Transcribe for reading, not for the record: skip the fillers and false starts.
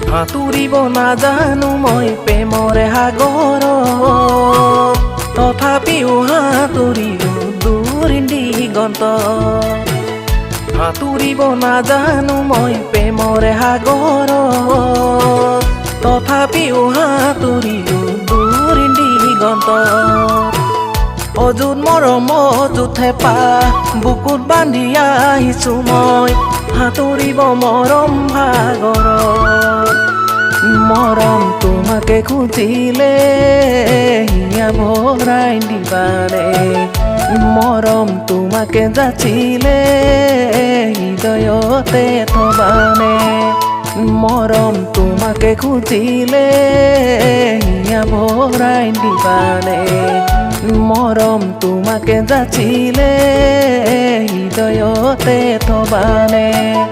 সাঁতুৰিব নাজানো মই প্ৰেমৰে সাগৰত, তথাপিও সাঁতুৰিলো দূৰ দিগন্তত। সাঁতুৰিব নাজানো মই প্ৰেমৰে সাগৰত, তথাপিও সাঁতুৰিলো দূৰ দিগন্তত। অযুত মৰম অযুত হেঁপা বুকুত বান্ধি আহিছো মই, সাঁতুৰিব মৰম সাগৰত। মৰম তোমাকে খুজিলে হিয়া ভৰাই দিবানে, মৰম তোমাকে যাচিলে হৃদয়তে থবানে। মৰম তোমাকে খুজিলে হিয়া ভৰাই দিবানে, মৰম তোমাকে যাচিলে হৃদয়তে থবানে।